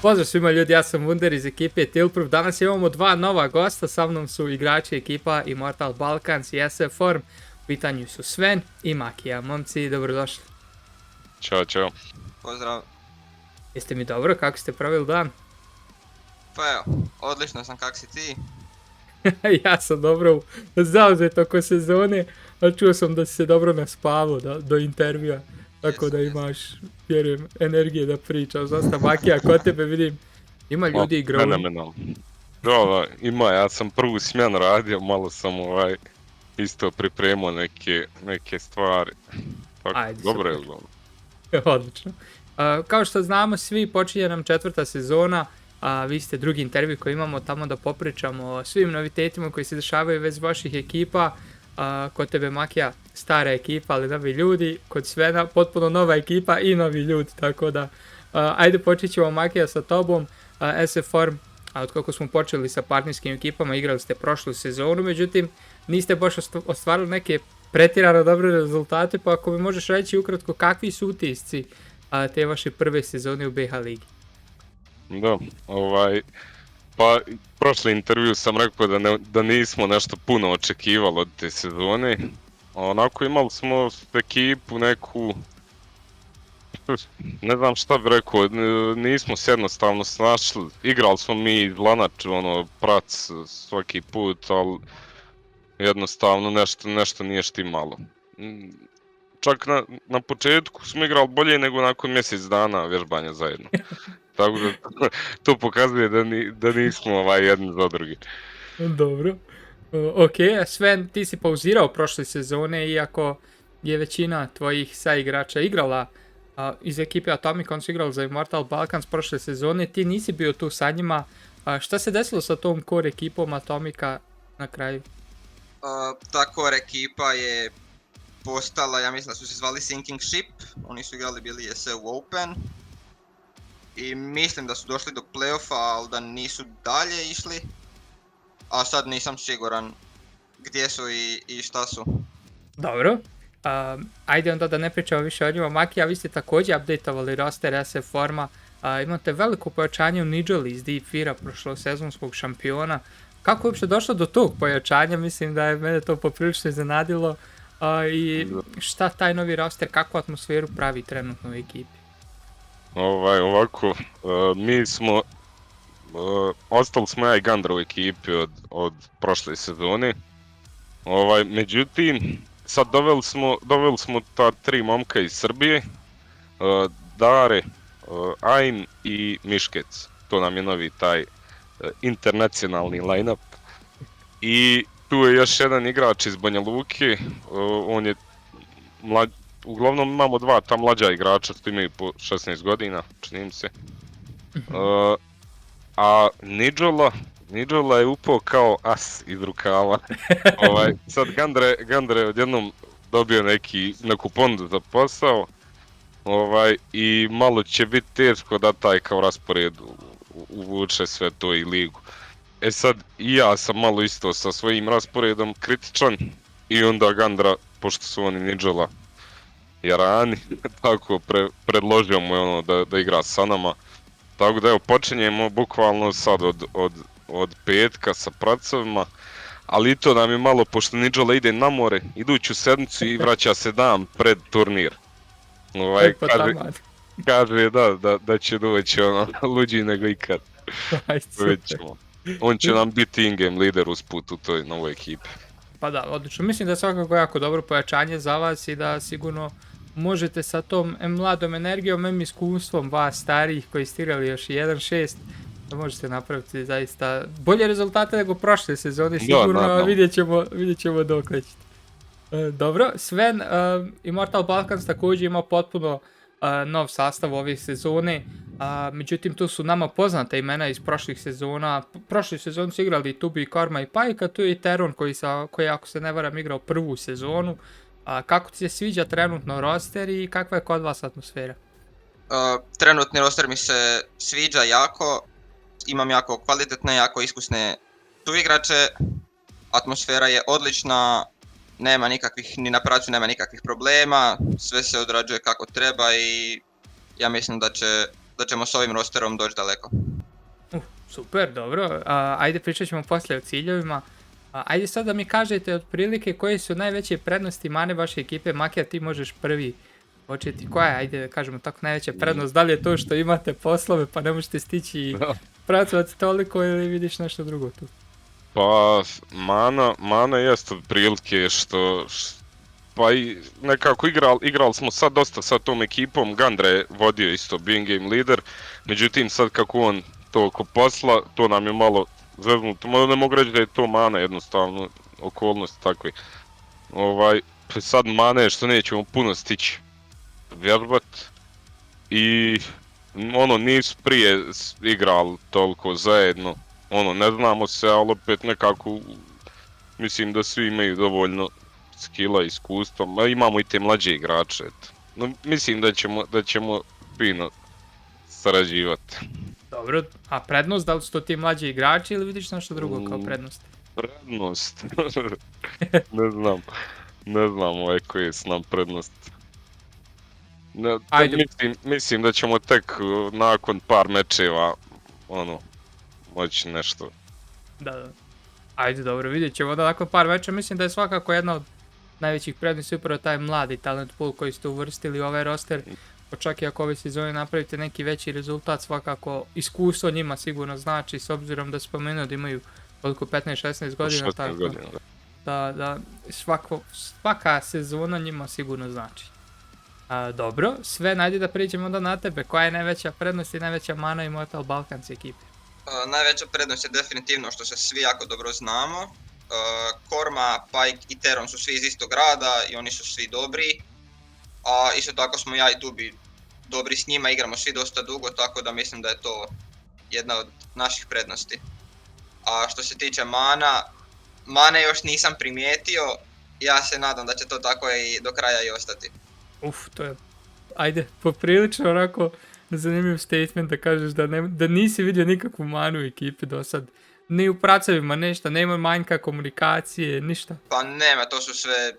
Pozdrav svima ljudi, ja sam Wunder iz ekipe Tilproof. Danas imamo dva nova gosta, sa mnom su igrači ekipa Immortal Balkans i SF Form. U pitanju su Sven i Makija. Momci, dobrodošli. Ćao. Pozdrav. Jeste mi dobro, kako ste proveli dan? Pa evo, odlično sam, kak si ti? Ja sam dobro zauzet oko sezone, a čuo sam da si se dobro naspavao do intervjua. Tako da imaš, vjerujem, energije da pričaš. Dosta Makija, kod tebe vidim, ima ljudi igrao. Fenomenalno. Da, ima, ja sam prvu smjenu radio, malo sam isto pripremao neke stvari. Tako, Ajde, dobro je super. uglavnom. Odlično. Kao što znamo svi, počinje nam 4. sezona, vi ste drugi intervju koji imamo tamo da popričamo o svim novitetima koji se dešavaju već vaših ekipa. Kod tebe Makija, stara ekipa, ali novi ljudi, kod Svena potpuno nova ekipa i novi ljudi, tako da ajde počet ćemo Makija sa tobom. SF Form, od kako smo počeli sa partnerskim ekipama, igrali ste prošlu sezonu, međutim niste baš ostvarili neke pretjerano dobre rezultate, pa ako mi možeš reći ukratko kakvi su utisci te vaše prve sezone u BH Ligi? Da, pa prošli intervju sam rekao da nismo nešto puno očekivali od te sezone. Onako imali smo ekipu neku, ne znam šta bi rekao, nismo se jednostavno snašli. Igrali smo mi lanač, prac svaki put, ali jednostavno nešto nije štimalo. Čak na početku smo igrali bolje nego nakon mjesec dana vježbanja zajedno. Tako da to pokazuje da nismo jedni za drugi. Dobro. Ok, Sven, ti si pauzirao prošle sezone, iako je većina tvojih saigrača igrala iz ekipe Atomic, on su igrali za Immortal Balkans prošle sezone, ti nisi bio tu sa njima. Šta se desilo sa tom core ekipom Atomica na kraju? Ta core ekipa je postala, ja mislim da su se zvali Sinking Ship, oni su igrali bili ESL Open. I mislim da su došli do playoffa, ali da nisu dalje išli. A sad nisam siguran gdje su i šta su. Dobro. Ajde onda da ne pričamo više o njima. Makija, vi ste također updateovali roster SF Forma. Imate veliko pojačanje u Nidželi iz Deep Fear-a prošlog sezonskog šampiona. Kako je uopšte došlo do tog pojačanja? Mislim da je mene to poprilično iznenadilo. I šta taj novi roster, kakvu atmosferu pravi trenutno u ekipi? Ovako, mi smo, ostali smo ja i Gandra u ekipi od prošle sezone. Međutim, sad doveli smo ta 3 momka iz Srbije, Dare, Ajm i Miškec. To nam je novi taj internacionalni line-up. I tu je još jedan igrač iz Banja Luke, on je mlad. Uglavnom imamo dva ta mlađa igrača što imaju po 16 godina, činim se. A Nidžola je upao kao as iz rukava. Sad Gandre je odjednom dobio neku ponudu za posao. I malo će biti teško da taj kao raspored uvuče sve to i ligu. Sad i ja sam malo isto sa svojim rasporedom kritičan i onda Gandra, pošto su oni Nidžola Jarani, tako predložio mu je da igra sa nama. Tako da evo, počinjemo bukvalno sad od petka sa pracovima, ali i to nam je malo, pošto Nidžola ide na more, iduću sedmicu i vraća se dan pred turnir. Kaže da će doći luđi nego ikad. On će nam biti in-game lider usput u toj novoj ekipi. Pa da, odlično. Mislim da je svakako jako dobro pojačanje za vas i da sigurno možete sa tom mladom energijom, iskustvom vas starijih koji ste igrali još 1-6, da možete napraviti zaista bolje rezultate nego prošle sezone, sigurno, vidjet ćemo dok ćete. Dobro, Sven, Immortal Balkans također ima potpuno nov sastav ove sezone, međutim tu su nama poznata imena iz prošlih sezona. Prošle sezone su igrali Tubi, Karma i Pajka, tu je i Teron koji ako se ne varam igrao prvu sezonu. Kako ti se sviđa trenutno roster i kakva je kod vas atmosfera? Trenutni roster mi se sviđa jako, imam jako kvalitetne, jako iskusne suigrače, atmosfera je odlična, nema nikakvih, ni na pracu nema nikakvih problema, sve se odrađuje kako treba i ja mislim da da ćemo s ovim rosterom doći daleko. Super, dobro. Ajde pričat ćemo poslije o ciljevima. Ajde sad da mi kažete otprilike koje su najveće prednosti mane vaše ekipe. Makija, ti možeš prvi početi. Koja je, ajde da kažemo tako, najveća prednost? Da li je to što imate poslove pa ne možete stići i pracovati toliko ili vidiš nešto drugo tu? Pa, mana jest otprilike što pa i nekako igrali smo sad dosta sa tom ekipom, Gandre je vodio isto being game leader, međutim sad kako on to oko posla, to nam je malo zeznuto, ne mogu reći da je to mana jednostavno, okolnosti takve. Sad mana je što nećemo puno stići vjerbat i nisu prije igrali toliko zajedno, ne znamo se, ali opet nekako mislim da svi imaju dovoljno skilla i iskustva, imamo i te mlađe igrače, no, mislim da ćemo fino sarađivati. Dobro, a prednost, da li su to ti mlađi igrači ili vidiš nešto drugo kao prednost? Prednost? ne znam koje su nam prednosti. Mislim da ćemo tek nakon par mečeva, moći nešto. Da. Ajde, dobro, vidjet ćemo da nakon par mečeva, mislim da je svakako jedna od najvećih prednosti upravo taj mladi talent pool koji ste uvrstili u ovaj roster. Pa čak i ako ove sezone napravite neki veći rezultat, svakako iskustvo njima sigurno znači, s obzirom da spomenuo da imaju koliko 15-16 godina, tako da svaka sezona njima sigurno znači. Dobro, sve, najde da priđemo onda na tebe, koja je najveća prednost i najveća mana Immortal Balkans ekipe? Najveća prednost je definitivno što se svi jako dobro znamo. Korma, Pike i Teron su svi iz istog grada i oni su svi dobri. A isto tako smo ja i Tubi dobri s njima, igramo svi dosta dugo, tako da mislim da je to jedna od naših prednosti. A što se tiče mane još nisam primijetio, ja se nadam da će to tako i do kraja i ostati. To je, ajde, poprilično onako zanimljiv statement da kažeš da nisi vidio nikakvu manu u ekipi do sad. Ni u pracovima nešto, nema manjka komunikacije, ništa. Pa nema, to su sve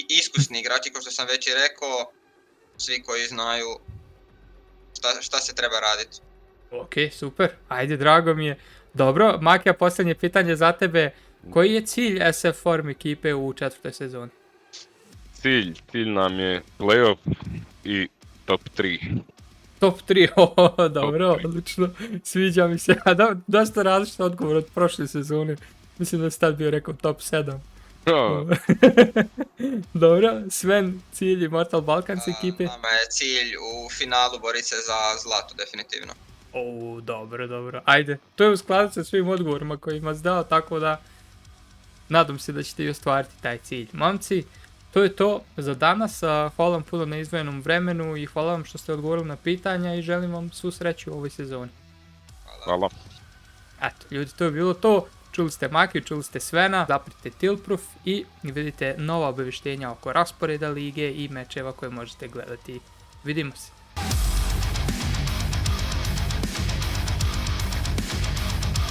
iskusni igrači, kao što sam već i rekao, svi koji znaju šta se treba raditi. Ok, super, ajde, drago mi je. Dobro, Makija, posljednje pitanje za tebe. Koji je cilj SF Form ekipe u 4. sezoni? Cilj nam je playoff i top 3. Top 3, dobro, odlično, sviđa mi se. Dosta različit odgovor od prošle sezone. Mislim da si tad bio rekao top 7. Dobro, Sven, cilj Immortal Balkans ekipe? Nama je cilj u finalu boriti se za zlato, definitivno. Dobro. Ajde, to je u skladu sa svim odgovorima koji ima dao, tako da nadam se da ćete i ostvariti taj cilj. Momci, to je to za danas. Hvala vam puno na izdvojenom vremenu i hvala vam što ste odgovorili na pitanja i želim vam svu sreću u ovoj sezoni. Hvala. Eto, ljudi, to je bilo to. Čuli ste Makiju, čuli ste Svena, zapratite Tiltproof i vidite nova obavještenja oko rasporeda lige i mečeva koje možete gledati. Vidimo se.